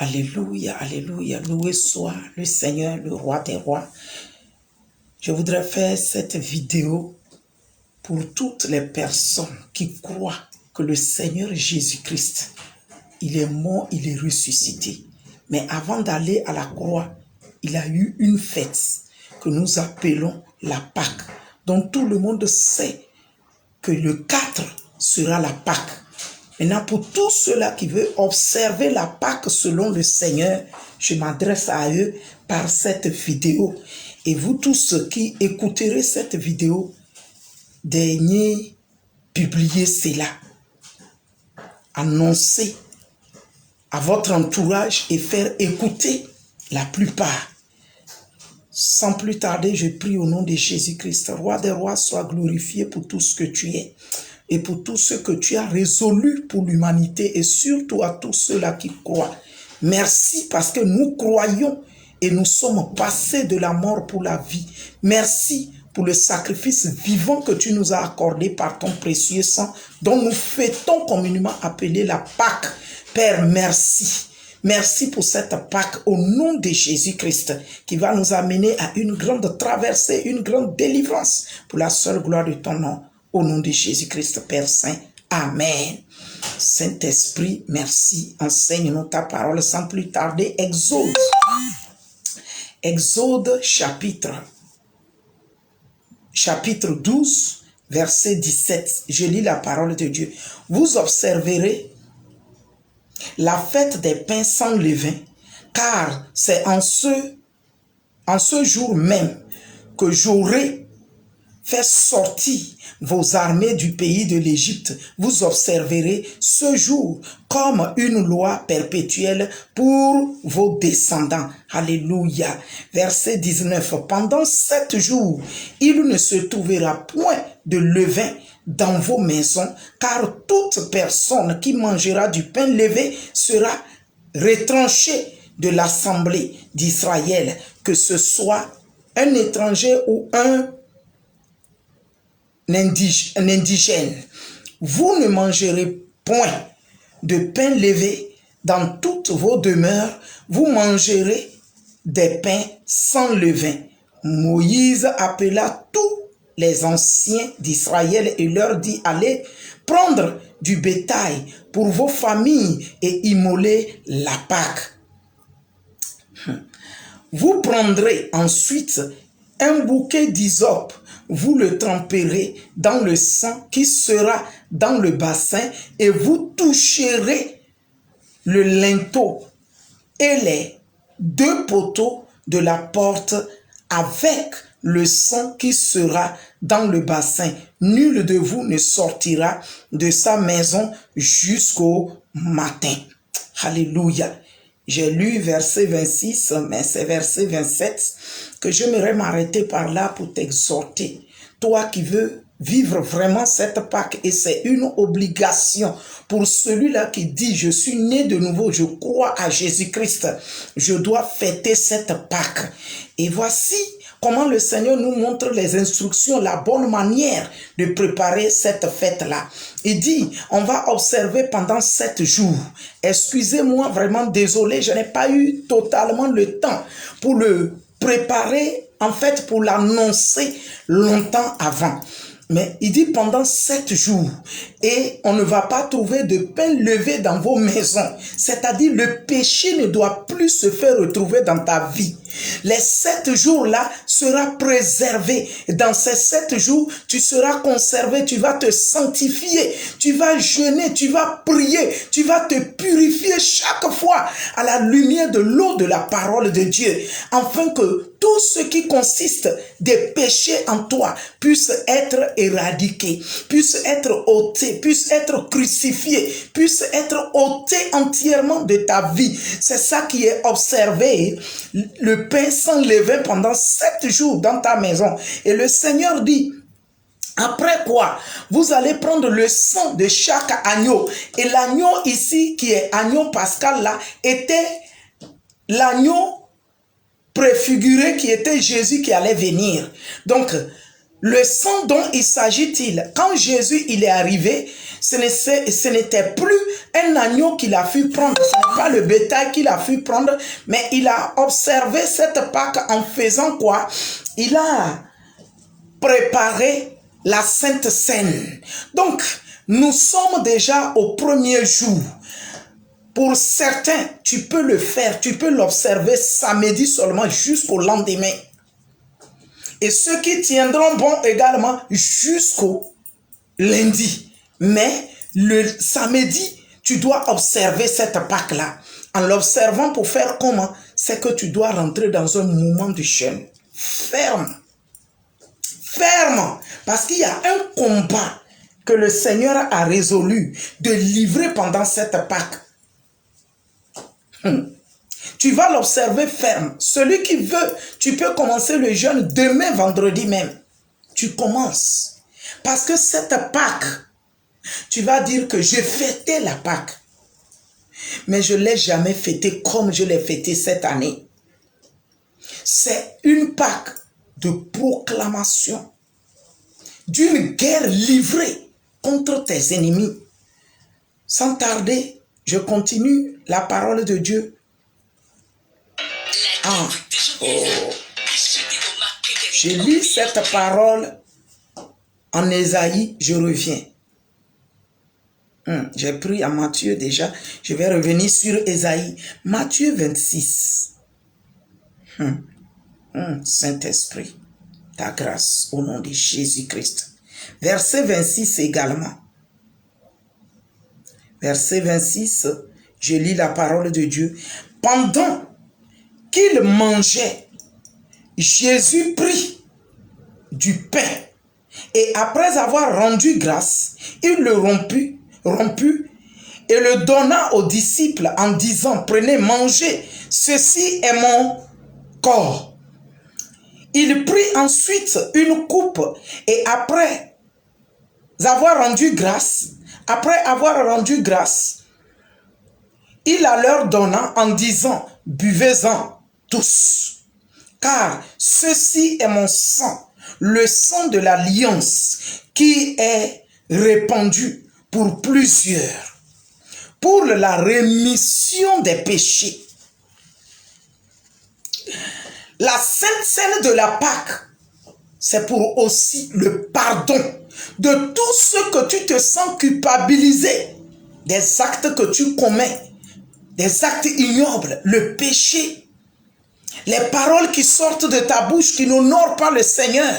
Alléluia, alléluia, loué soit le Seigneur, le roi des rois. Je voudrais faire cette vidéo pour toutes les personnes qui croient que le Seigneur Jésus-Christ, il est mort, il est ressuscité. Mais avant d'aller à la croix, il a eu une fête que nous appelons la Pâque, dont tout le monde sait que le 4 sera la Pâque. Maintenant, pour tous ceux-là qui veulent observer la Pâque selon le Seigneur, je m'adresse à eux par cette vidéo. Et vous tous ceux qui écouterez cette vidéo, daignez publier cela. Annoncez à votre entourage et faire écouter la plupart. Sans plus tarder, je prie au nom de Jésus-Christ. Roi des rois, sois glorifié pour tout ce que tu es et pour tout ce que tu as résolu pour l'humanité et surtout à tous ceux-là qui croient. Merci parce que nous croyons et nous sommes passés de la mort pour la vie. Merci pour le sacrifice vivant que tu nous as accordé par ton précieux sang, dont nous fêtons communément appelé la Pâque. Père, merci. Merci pour cette Pâque au nom de Jésus-Christ qui va nous amener à une grande traversée, une grande délivrance pour la seule gloire de ton nom. Au nom de Jésus-Christ, Père Saint. Amen. Saint-Esprit, merci. Enseigne-nous ta parole sans plus tarder. Exode. Exode chapitre 12, verset 17. Je lis la parole de Dieu. Vous observerez la fête des pains sans levain, car c'est en ce jour même que j'aurai fait sortir vos armées du pays de l'Égypte. Vous observerez ce jour comme une loi perpétuelle pour vos descendants. Alléluia. Verset 19. Pendant 7 jours, il ne se trouvera point de levain dans vos maisons, car toute personne qui mangera du pain levé sera retranchée de l'assemblée d'Israël, que ce soit un étranger ou un indigène. Vous ne mangerez point de pain levé dans toutes vos demeures, vous mangerez des pains sans levain. Moïse appela tous les anciens d'Israël et leur dit: allez prendre du bétail pour vos familles et immoler la Pâque. Vous prendrez ensuite un bouquet d'hysope, vous le tremperez dans le sang qui sera dans le bassin et vous toucherez le linteau et les 2 poteaux de la porte avec le sang qui sera dans le bassin. Nul de vous ne sortira de sa maison jusqu'au matin. Alléluia. J'ai lu verset 26, mais c'est verset 27 que j'aimerais m'arrêter par là pour t'exhorter. Toi qui veux vivre vraiment cette Pâque, et c'est une obligation pour celui-là qui dit: je suis né de nouveau, je crois à Jésus-Christ, je dois fêter cette Pâque. Et voici comment le Seigneur nous montre les instructions, la bonne manière de préparer cette fête-là. Il dit, on va observer pendant 7 jours. Excusez-moi, vraiment désolé, je n'ai pas eu totalement le temps pour le préparer, en fait pour l'annoncer longtemps avant. Mais il dit pendant 7 jours, et on ne va pas trouver de pain levé dans vos maisons. C'est-à-dire le péché ne doit plus se faire retrouver dans ta vie. Les 7 jours-là sera préservé. Dans ces 7 jours, tu seras conservé, tu vas te sanctifier, tu vas jeûner, tu vas prier, tu vas te purifier chaque fois à la lumière de l'eau de la parole de Dieu, afin que tout ce qui consiste des péchés en toi puisse être éradiqué, puisse être ôté, puisse être crucifié, puisse être ôté entièrement de ta vie. C'est ça qui est observé, le pain sans levain pendant 7 jours dans ta maison. Et le Seigneur dit, après quoi, vous allez prendre le sang de chaque agneau. Et l'agneau ici, qui est agneau pascal là, était l'agneau préfiguré qui était Jésus qui allait venir. Donc, le sang dont il s'agit-il? Quand Jésus il est arrivé, ce n'était plus un agneau qu'il a pu prendre, ce n'est pas le bétail qu'il a pu prendre, mais il a observé cette Pâque en faisant quoi? Il a préparé la Sainte Seine. Donc, nous sommes déjà au premier jour. Pour certains, tu peux le faire, tu peux l'observer samedi seulement jusqu'au lendemain. Et ceux qui tiendront bon également jusqu'au lundi. Mais le samedi, tu dois observer cette Pâque-là. En l'observant pour faire comment? C'est que tu dois rentrer dans un moment de jeûne. Ferme. Ferme. Parce qu'il y a un combat que le Seigneur a résolu de livrer pendant cette Pâque. Tu vas l'observer ferme. Celui qui veut, tu peux commencer le jeûne demain, vendredi même. Tu commences. Parce que cette Pâque, tu vas dire que j'ai fêté la Pâque. Mais je ne l'ai jamais fêtée comme je l'ai fêtée cette année. C'est une Pâque de proclamation d'une guerre livrée contre tes ennemis. Sans tarder, je continue la parole de Dieu. Je lis cette parole en Ésaïe, je reviens. J'ai pris à Matthieu déjà, je vais revenir sur Ésaïe. Matthieu 26. Saint-Esprit, ta grâce au nom de Jésus-Christ. Verset 26 également. Verset 26, je lis la parole de Dieu. Pendant qu'il mangeait, Jésus prit du pain et après avoir rendu grâce, il le romput et le donna aux disciples en disant, prenez, mangez, ceci est mon corps. Il prit ensuite une coupe et après avoir rendu grâce, il la leur donna en disant, buvez-en tous, car ceci est mon sang, le sang de l'alliance qui est répandu pour plusieurs, pour la rémission des péchés. La Sainte Seine de la Pâque, c'est pour aussi le pardon de tout ce que tu te sens culpabilisé, des actes que tu commets, des actes ignobles, le péché, les paroles qui sortent de ta bouche qui n'honorent pas le Seigneur.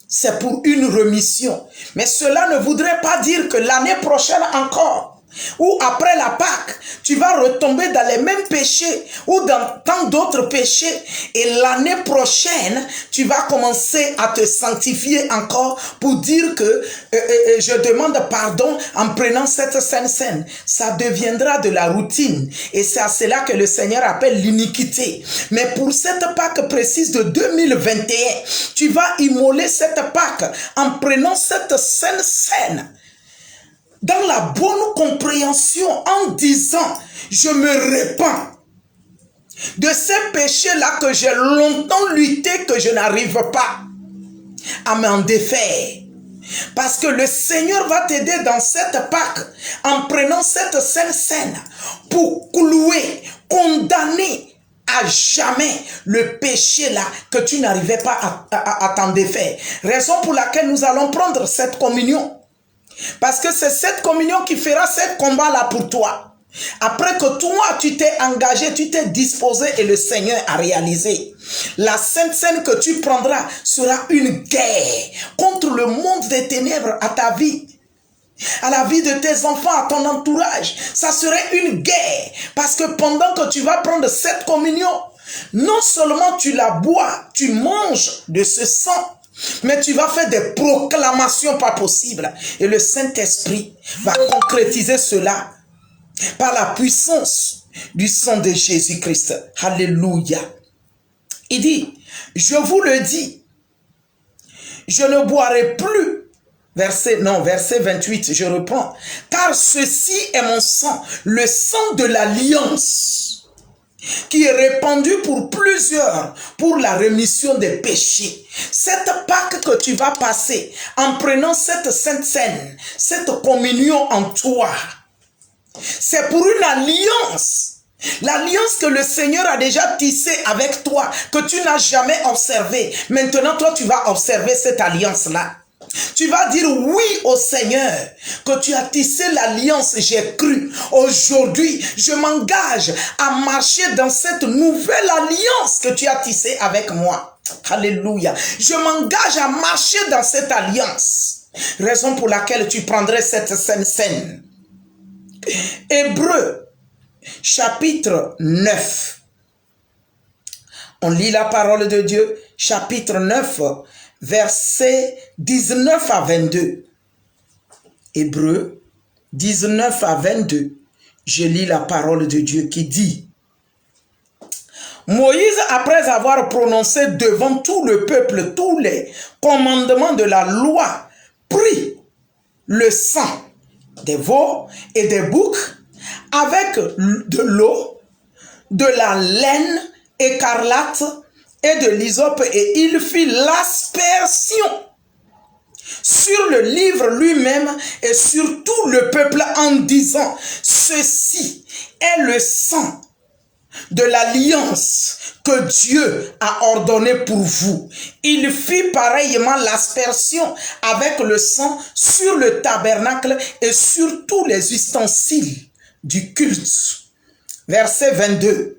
C'est pour une remission. Mais cela ne voudrait pas dire que l'année prochaine encore, ou après la Pâque, tu vas retomber dans les mêmes péchés ou dans tant d'autres péchés et l'année prochaine, tu vas commencer à te sanctifier encore pour dire que je demande pardon en prenant cette Sainte Seine. Ça deviendra de la routine et c'est à cela que le Seigneur appelle l'iniquité. Mais pour cette Pâque précise de 2021, tu vas immoler cette Pâque en prenant cette Sainte Seine dans la bonne compréhension en disant, je me répands de ces péchés-là que j'ai longtemps lutté, que je n'arrive pas à m'en défaire. Parce que le Seigneur va t'aider dans cette Pâque en prenant cette Sainte Seine pour clouer, condamner à jamais le péché là que tu n'arrivais pas à t'en défaire. Raison pour laquelle nous allons prendre cette communion. Parce que c'est cette communion qui fera ce combat-là pour toi. Après que toi, tu t'es engagé, tu t'es disposé et le Seigneur a réalisé. La Sainte Seine que tu prendras sera une guerre contre le monde des ténèbres à ta vie, à la vie de tes enfants, à ton entourage. Ça serait une guerre. Parce que pendant que tu vas prendre cette communion, non seulement tu la bois, tu manges de ce sang, mais tu vas faire des proclamations pas possibles. Et le Saint-Esprit va concrétiser cela par la puissance du sang de Jésus-Christ. Alléluia. Il dit, je vous le dis, je ne boirai plus. Verset 28, je reprends. Car ceci est mon sang, le sang de l'alliance, qui est répandue pour plusieurs, pour la rémission des péchés. Cette Pâque que tu vas passer en prenant cette sainte scène, cette communion en toi, c'est pour une alliance. L'alliance que le Seigneur a déjà tissée avec toi, que tu n'as jamais observée. Maintenant, toi, tu vas observer cette alliance-là. Tu vas dire oui au Seigneur, que tu as tissé l'alliance, j'ai cru. Aujourd'hui, je m'engage à marcher dans cette nouvelle alliance que tu as tissée avec moi. Alléluia. Je m'engage à marcher dans cette alliance. Raison pour laquelle tu prendrais cette scène. Hébreux, chapitre 9. On lit la parole de Dieu, chapitre 9, versets 19 à 22. Hébreux 19 à 22. Je lis la parole de Dieu qui dit: Moïse, après avoir prononcé devant tout le peuple tous les commandements de la loi, prit le sang des veaux et des boucs avec de l'eau, de la laine écarlate et de l'hysope, et il fit l'aspersion sur le livre lui-même et sur tout le peuple en disant: ceci est le sang de l'alliance que Dieu a ordonné pour vous. Il fit pareillement l'aspersion avec le sang sur le tabernacle et sur tous les ustensiles du culte. Verset 22.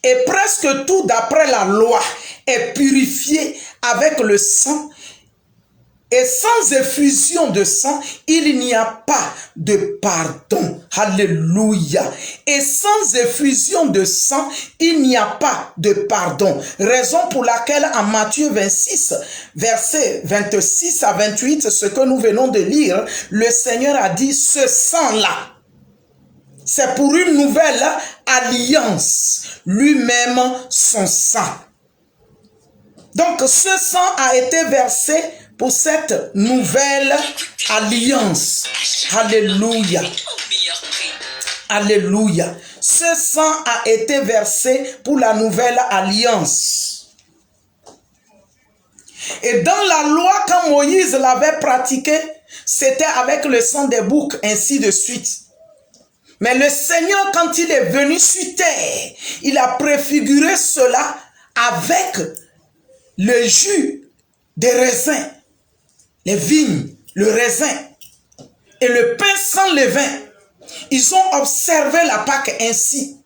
Et presque tout d'après la loi est purifié avec le sang, et sans effusion de sang, il n'y a pas de pardon. Alléluia. Et sans effusion de sang, il n'y a pas de pardon. Raison pour laquelle en Matthieu 26, versets 26 à 28, ce que nous venons de lire, le Seigneur a dit: ce sang-là, c'est pour une nouvelle alliance, lui-même son sang. Donc ce sang a été versé pour cette nouvelle alliance. Alléluia. Alléluia. Ce sang a été versé pour la nouvelle alliance. Et dans la loi, quand Moïse l'avait pratiqué, c'était avec le sang des boucs, ainsi de suite. Mais le Seigneur, quand il est venu sur terre, il a préfiguré cela avec le jus des raisins, les vignes, le raisin et le pain sans levain. Ils ont observé la Pâque ainsi.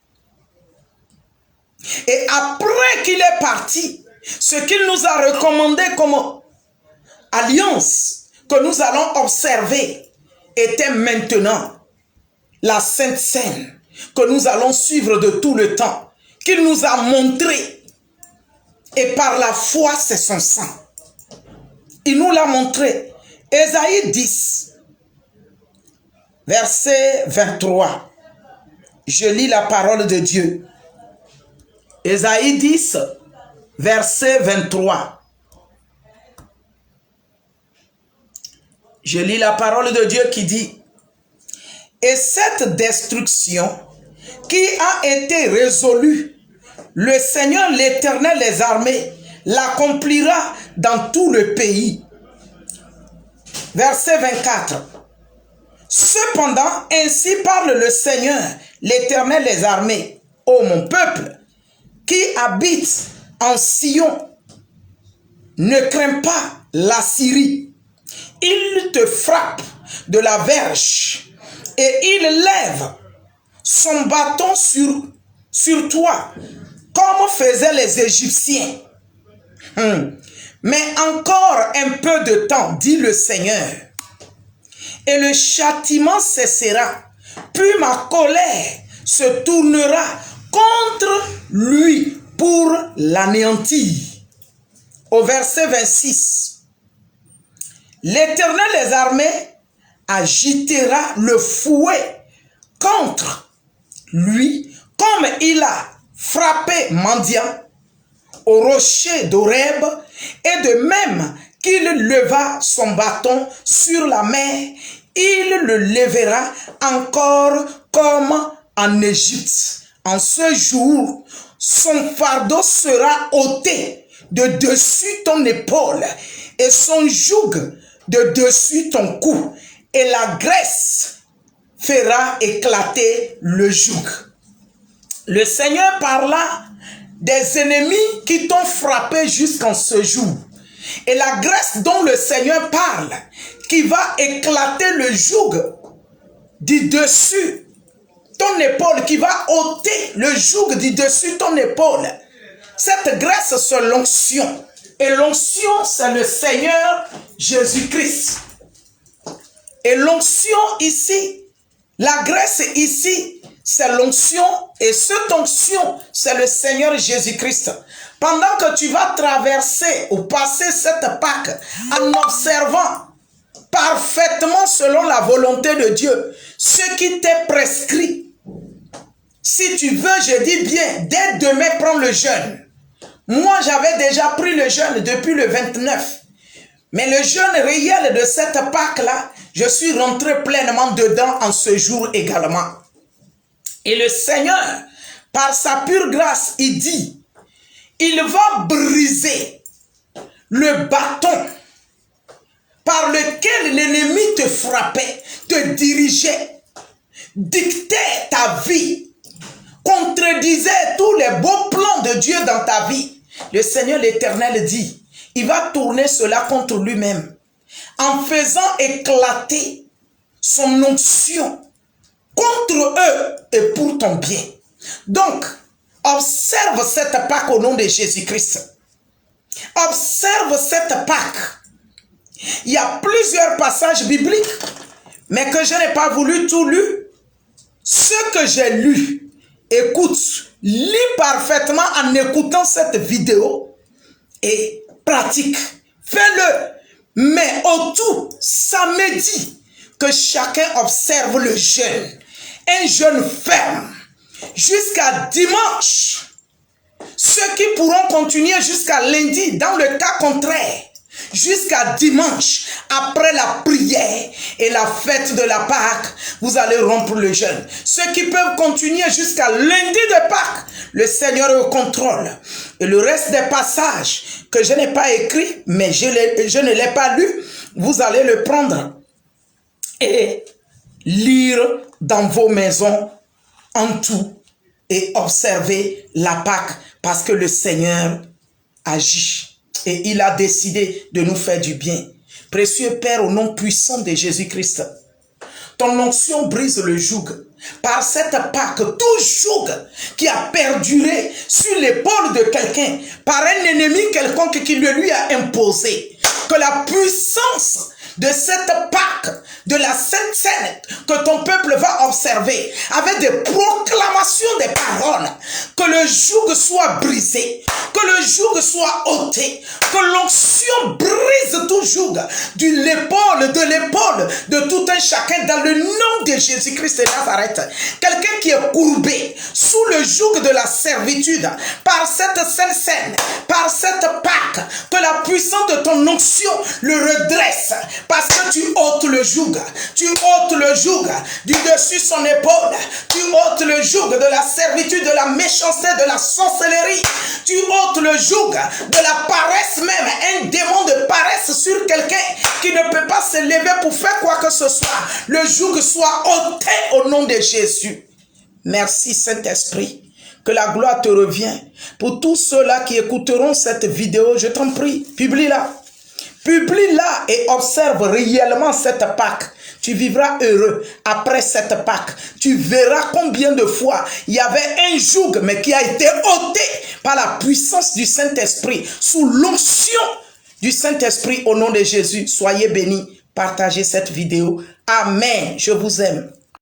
Et après qu'il est parti, ce qu'il nous a recommandé comme alliance que nous allons observer était maintenant la Sainte Seine que nous allons suivre de tout le temps, qu'il nous a montré. Et par la foi, c'est son sang. Il nous l'a montré. Ésaïe 10, verset 23. Je lis la parole de Dieu. Ésaïe 10, verset 23. Je lis la parole de Dieu qui dit: et cette destruction qui a été résolue, le Seigneur l'Éternel des armées l'accomplira dans tout le pays. Verset 24. Cependant, ainsi parle le Seigneur, l'Éternel des armées: ô mon peuple, qui habite en Sion, ne crains pas la Syrie. Il te frappe de la verge, et il lève son bâton sur toi, comme faisaient les Égyptiens. Mais encore un peu de temps, dit le Seigneur, et le châtiment cessera, puis ma colère se tournera contre lui pour l'anéantir. Au verset 26, l'Éternel des armées agitera le fouet contre lui, comme il a frappé mendiant au rocher d'Horeb, et de même qu'il leva son bâton sur la mer, il le lèvera encore comme en Égypte, En ce jour, son fardeau sera ôté de dessus ton épaule et son joug de dessus ton cou, et la graisse fera éclater le joug. Le Seigneur parla des ennemis qui t'ont frappé jusqu'en ce jour. Et la graisse dont le Seigneur parle, qui va éclater le joug du dessus ton épaule, qui va ôter le joug du dessus ton épaule. Cette graisse, c'est l'onction. Et l'onction, c'est le Seigneur Jésus-Christ. Et l'onction ici, la graisse ici, c'est l'onction. Et cette onction, c'est le Seigneur Jésus-Christ. Pendant que tu vas traverser ou passer cette Pâque en observant parfaitement selon la volonté de Dieu ce qui t'est prescrit. Si tu veux, je dis bien, dès demain, prends le jeûne. Moi, j'avais déjà pris le jeûne depuis le 29. Mais le jeûne réel de cette Pâque-là, je suis rentré pleinement dedans en ce jour également. Et le Seigneur, par sa pure grâce, il dit, il va briser le bâton par lequel l'ennemi te frappait, te dirigeait, dictait ta vie, contredisait tous les beaux plans de Dieu dans ta vie. Le Seigneur l'Éternel dit, il va tourner cela contre lui-même en faisant éclater son onction contre eux et pour ton bien. Donc, observe cette Pâque au nom de Jésus-Christ. Observe cette Pâque. Il y a plusieurs passages bibliques, mais que je n'ai pas voulu tout lire. Ce que j'ai lu, écoute, lis parfaitement en écoutant cette vidéo et pratique. Fais-le. Mais au tout, ça me dit que chacun observe le jeûne. Un jeûne ferme jusqu'à dimanche. Ceux qui pourront continuer jusqu'à lundi, dans le cas contraire, jusqu'à dimanche, après la prière et la fête de la Pâque, vous allez rompre le jeûne. Ceux qui peuvent continuer jusqu'à lundi de Pâques, le Seigneur est au contrôle. Et le reste des passages que je n'ai pas écrits, mais je ne l'ai pas lu, vous allez le prendre et lire dans vos maisons en tout et observer la Pâque parce que le Seigneur agit et il a décidé de nous faire du bien. Précieux Père, au nom puissant de Jésus-Christ, ton onction brise le joug. Par cette Pâque, tout joug qui a perduré sur l'épaule de quelqu'un, par un ennemi quelconque qui le lui a imposé, que la puissance de cette Pâque, de la Sainte Seine que ton peuple va observer, avec des proclamations des paroles, que le joug soit brisé, que le joug soit ôté, que l'onction brise tout joug de l'épaule de tout un chacun dans le nom de Jésus-Christ de Nazareth. Quelqu'un qui est courbé sous le joug de la servitude, par cette Sainte Seine, par cette Pâque, que la puissance de ton onction le redresse, parce que tu ôtes le joug, du dessus son épaule, tu ôtes le joug de la servitude, de la méchanceté, de la sorcellerie, tu ôtes le joug de la paresse même, un démon de paresse sur quelqu'un qui ne peut pas se lever pour faire quoi que ce soit. Le joug soit ôté au nom de Jésus. Merci Saint-Esprit. Que la gloire te revient. Pour tous ceux-là qui écouteront cette vidéo, je t'en prie, publie-la. Publie-la et observe réellement cette Pâque. Tu vivras heureux après cette Pâque. Tu verras combien de fois il y avait un joug, mais qui a été ôté par la puissance du Saint-Esprit, sous l'onction du Saint-Esprit au nom de Jésus. Soyez bénis. Partagez cette vidéo. Amen. Je vous aime.